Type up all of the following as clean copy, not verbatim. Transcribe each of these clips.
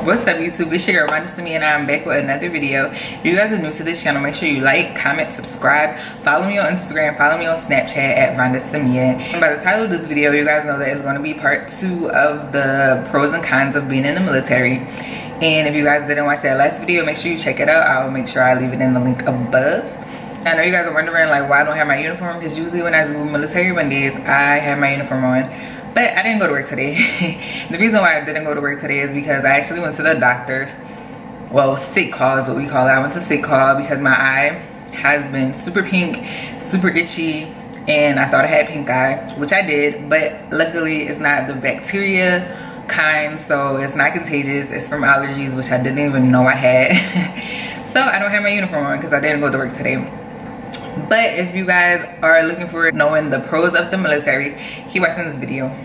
What's up, YouTube? It's your girl Rhonda to me, and I'm back with another video. If you guys are new to this channel, make sure you like, comment, subscribe, follow me on Instagram, follow me on Snapchat at Rhonda Samia. And by the title of this video, you guys know that it's going to be part 2 of the pros and cons of being in the military. And if you guys didn't watch that last video, make sure you check it out. I'll make sure I leave it in the link above. I know you guys are wondering like why I don't have my uniform, because usually when I do military Mondays, I have my uniform on. But I didn't go to work today. The reason why I didn't go to work today is because I actually went to the doctor's. Well, sick call is what we call it. I went to sick call because my eye has been super pink, super itchy, and I thought I had pink eye, which I did, but luckily it's not the bacteria kind, so it's not contagious. It's from allergies, which I didn't even know I had. So I don't have my uniform on because I didn't go to work today. But if you guys are looking for knowing the pros of the military, keep watching this video.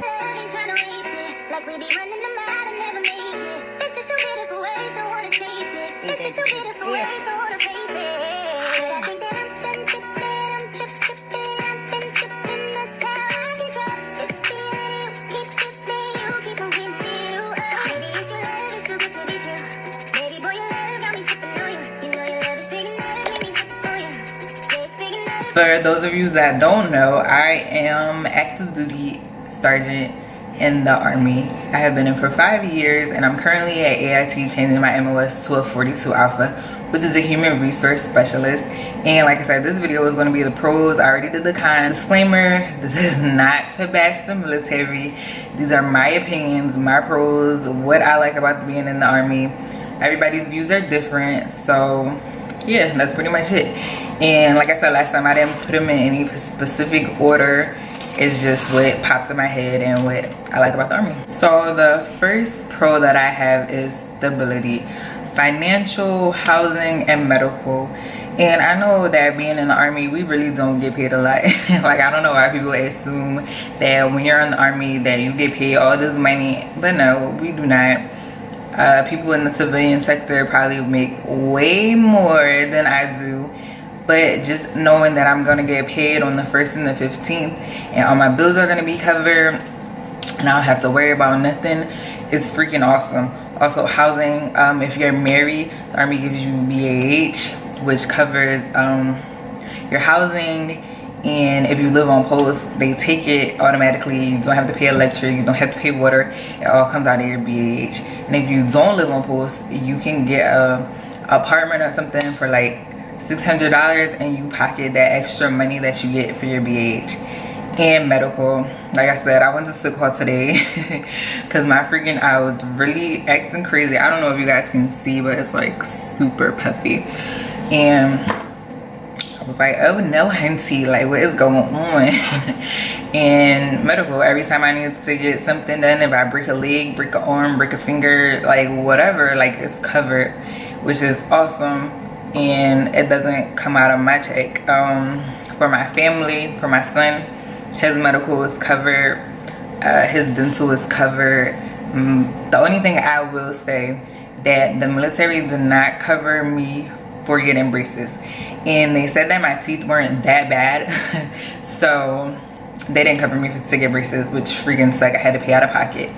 For those of you that don't know, I am active duty sergeant in the Army. I have been in for 5 years, and I'm currently at AIT changing my MOS to a 42 Alpha, which is a human resource specialist. And like I said, this video is going to be the pros. I already did the cons. Disclaimer, this is not to bash the military. These are my opinions, my pros, what I like about being in the Army. Everybody's views are different, so yeah, that's pretty much it. And like I said last time, I didn't put them in any specific order. It's just what popped in my head and what I like about the Army. So the first pro that I have is stability, financial, housing, and medical. And I know that being in the Army, we really don't get paid a lot. Like, I don't know why people assume that when you're in the Army that you get paid all this money, but no, we do not. People in the civilian sector probably make way more than I do. But just knowing that I'm gonna get paid on the 1st and the 15th, and all my bills are gonna be covered, and I don't have to worry about nothing, is freaking awesome. Also, housing, if you're married, the Army gives you BAH, which covers your housing. And if you live on post, they take it automatically. You don't have to pay electric, you don't have to pay water. It all comes out of your BAH. And if you don't live on post, you can get a apartment or something for like $600, and you pocket that extra money that you get for your BAH. And medical, like I said, I went to sick call today because my freaking eye was really acting crazy. I don't know if you guys can see, but it's like super puffy. And I was like, oh no, hunty, like what is going on? And medical, every time I need to get something done, if I break a leg, break an arm, break a finger, like whatever, like it's covered, which is awesome. And it doesn't come out of my check. For my family, for my son, his medical is covered, his dental is covered. The only thing I will say that the military did not cover me for getting braces, and they said that my teeth weren't that bad, so they didn't cover me to get braces, which freaking suck. I had to pay out of pocket,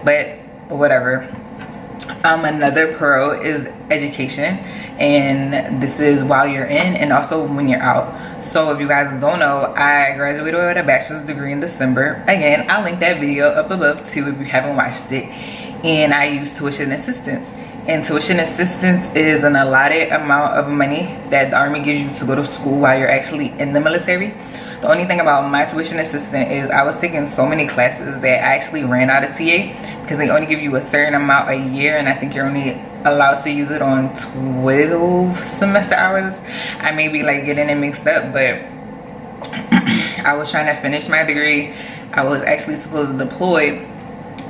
but whatever. Another pro is education, and this is while you're in and also when you're out. So if you guys don't know, I graduated with a bachelor's degree in December. Again, I'll link that video up above too if you haven't watched it. And I use tuition assistance, and tuition assistance is an allotted amount of money that the Army gives you to go to school while you're actually in the military. The only thing about my tuition assistant is I was taking so many classes that I actually ran out of TA, because they only give you a certain amount a year, and I think you're only allowed to use it on 12 semester hours. I may be like getting it mixed up, but I was trying to finish my degree. I was actually supposed to deploy,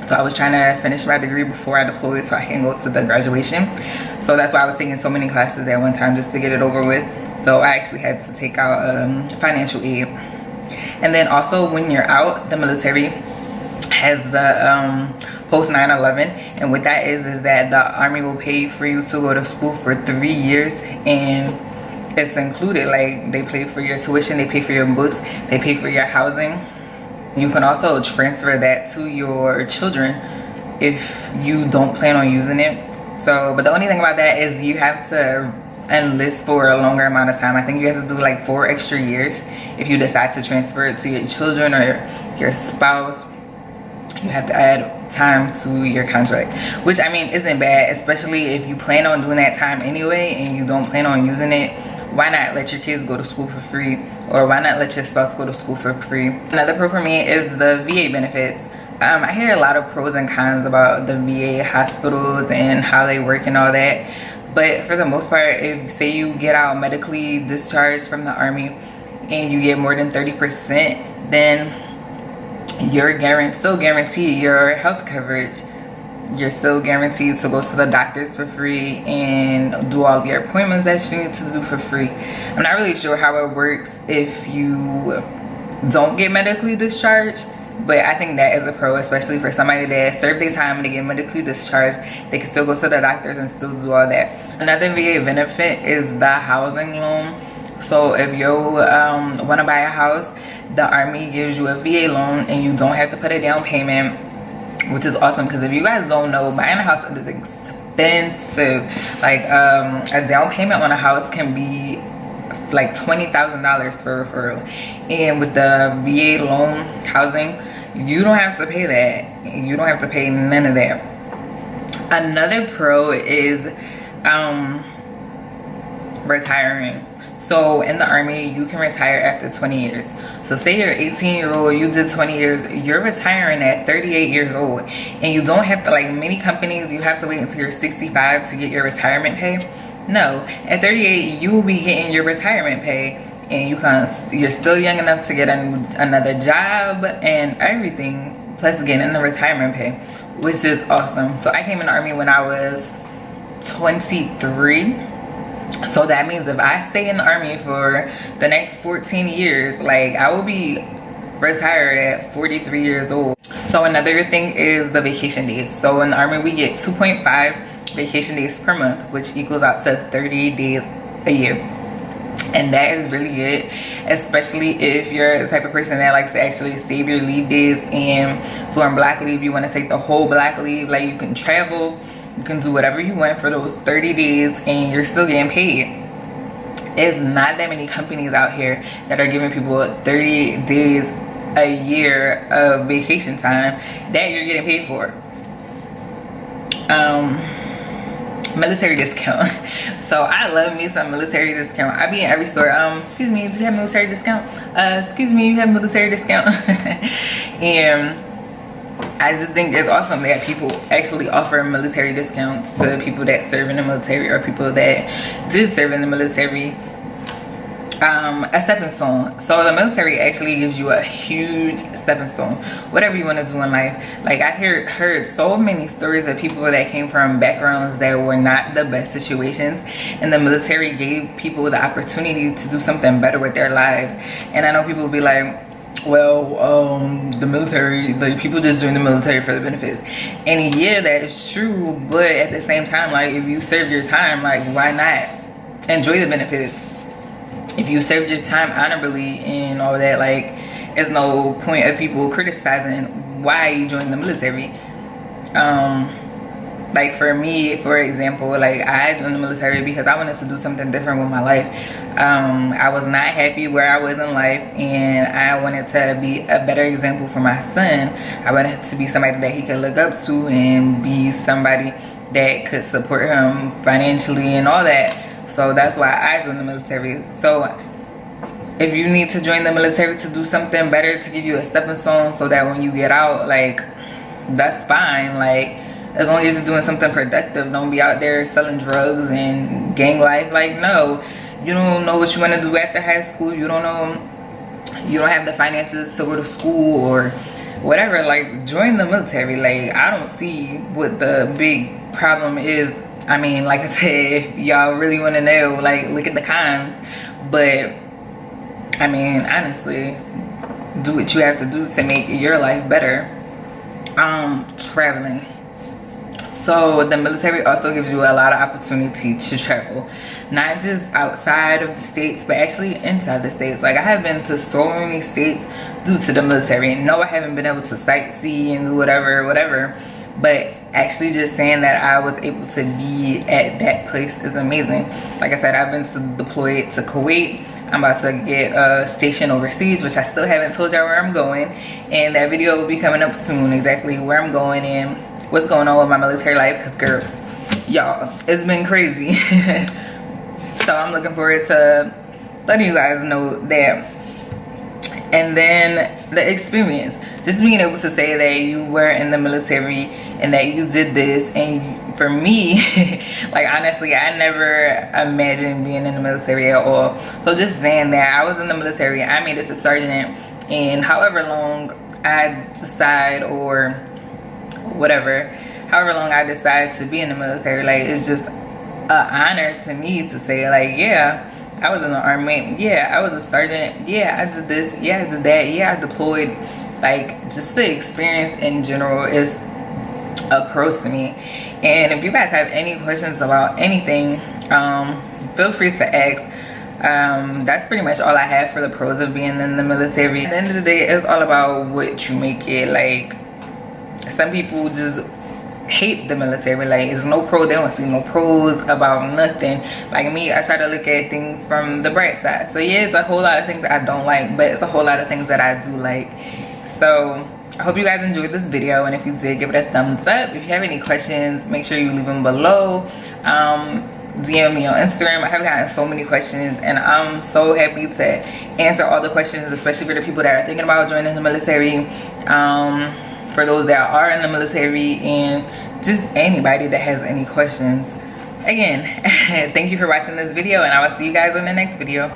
so I was trying to finish my degree before I deployed so I can go to the graduation. So that's why I was taking so many classes at one time, just to get it over with. So I actually had to take out financial aid. And then also when you're out, the military has the post 9/11, and what that is that the Army will pay for you to go to school for 3 years, and it's included. Like, they pay for your tuition, they pay for your books, they pay for your housing. You can also transfer that to your children if you don't plan on using it. So, but the only thing about that is you have to enlist for a longer amount of time. I think you have to do like 4 extra years if you decide to transfer it to your children or your spouse. You have to add time to your contract, which I mean isn't bad, especially if you plan on doing that time anyway and you don't plan on using it. Why not let your kids go to school for free, or why not let your spouse go to school for free? Another pro for me is the VA benefits. I hear a lot of pros and cons about the VA hospitals and how they work and all that, but for the most part, if say you get out medically discharged from the Army and you get more than 30%, then you're still guaranteed your health coverage. You're still guaranteed to go to the doctors for free and do all your appointments that you need to do for free. I'm not really sure how it works if you don't get medically discharged, but I think that is a pro, especially for somebody that served their time and they get medically discharged. They can still go to the doctors and still do all that. Another VA benefit is the housing loan. So if you want to buy a house, the Army gives you a VA loan and you don't have to put a down payment, which is awesome, because if you guys don't know, buying a house is expensive. Like a down payment on a house can be like $20,000 for referral, and with the VA loan housing, you don't have to pay that. You don't have to pay none of that. Another pro is retiring. So in the Army, you can retire after 20 years. So say you're 18-year-old, you did 20 years, you're retiring at 38 years old. And you don't have to, like many companies, you have to wait until you're 65 to get your retirement pay. No, at 38, you will be getting your retirement pay. And you're still young enough to get another job and everything, plus getting the retirement pay, which is awesome. So I came in the Army when I was 23. So that means if I stay in the Army for the next 14 years, like I will be retired at 43 years old. So another thing is the vacation days. So in the Army, we get 2.5 vacation days per month, which equals out to 30 days a year. And that is really good, especially if you're the type of person that likes to actually save your leave days. And during block leave, you want to take the whole block leave. Like you can travel, you can do whatever you want for those 30 days and you're still getting paid. It's not that many companies out here that are giving people 30 days a year of vacation time that you're getting paid for. Military discount. So I love me some military discount. I be in every store. Excuse me, do you have military discount? Excuse me, you have military discount? And I just think it's awesome that people actually offer military discounts to people that serve in the military or people that did serve in the military. A stepping stone. So the military actually gives you a huge stepping stone, whatever you want to do in life. Like I've heard so many stories of people that came from backgrounds that were not the best situations, and the military gave people the opportunity to do something better with their lives. And I know people will be like, well, the military, like people just join the military for the benefits. And yeah, that is true, but at the same time, like if you serve your time, like why not enjoy the benefits? If you served your time honorably and all that, like there's no point of people criticizing why you joined the military. Like for me, for example, like I joined the military because I wanted to do something different with my life. I was not happy where I was in life, and I wanted to be a better example for my son. I wanted to be somebody that he could look up to and be somebody that could support him financially and all that. So that's why I joined the military. So if you need to join the military to do something better, to give you a stepping stone so that when you get out, like that's fine. Like as long as you're doing something productive, don't be out there selling drugs and gang life. Like no, you don't know what you want to do after high school. You don't know, you don't have the finances to go to school or whatever. Like join the military. Like I don't see what the big problem is. I mean, like I said, if y'all really want to know, like look at the cons. But I mean, honestly, do what you have to do to make your life better. Traveling. So the military also gives you a lot of opportunity to travel, not just outside of the states, but actually inside the states. Like I have been to so many states due to the military. No, I haven't been able to sightsee and do whatever, but actually just saying that I was able to be at that place is amazing. Like I said, I've been deployed to Kuwait. I'm about to get stationed overseas, which I still haven't told y'all where I'm going, and that video will be coming up soon, exactly where I'm going and what's going on with my military life, because girl, y'all, it's been crazy. So I'm looking forward to letting you guys know that. And then the experience, just being able to say that you were in the military and that you did this. And for me, like honestly, I never imagined being in the military at all. So just saying that I was in the military, I made it to sergeant, and however long I decide, or whatever, however long I decide to be in the military, like it's just an honor to me to say like, yeah, I was in the army, yeah, I was a sergeant, yeah, I did this, yeah, I did that, yeah, I deployed. Like, just the experience in general is a pros to me. And if you guys have any questions about anything, feel free to ask. That's pretty much all I have for the pros of being in the military. At the end of the day, it's all about what you make it. Like, some people just hate the military, like it's no pro, they don't see no pros about nothing. Like me, I try to look at things from the bright side. So yeah, it's a whole lot of things I don't like, but it's a whole lot of things that I do like. So I hope you guys enjoyed this video, and if you did, give it a thumbs up. If you have any questions, make sure you leave them below. DM me on Instagram. I have gotten so many questions, and I'm so happy to answer all the questions, especially for the people that are thinking about joining the military, for those that are in the military, and just anybody that has any questions. Again, thank you for watching this video, and I will see you guys in the next video.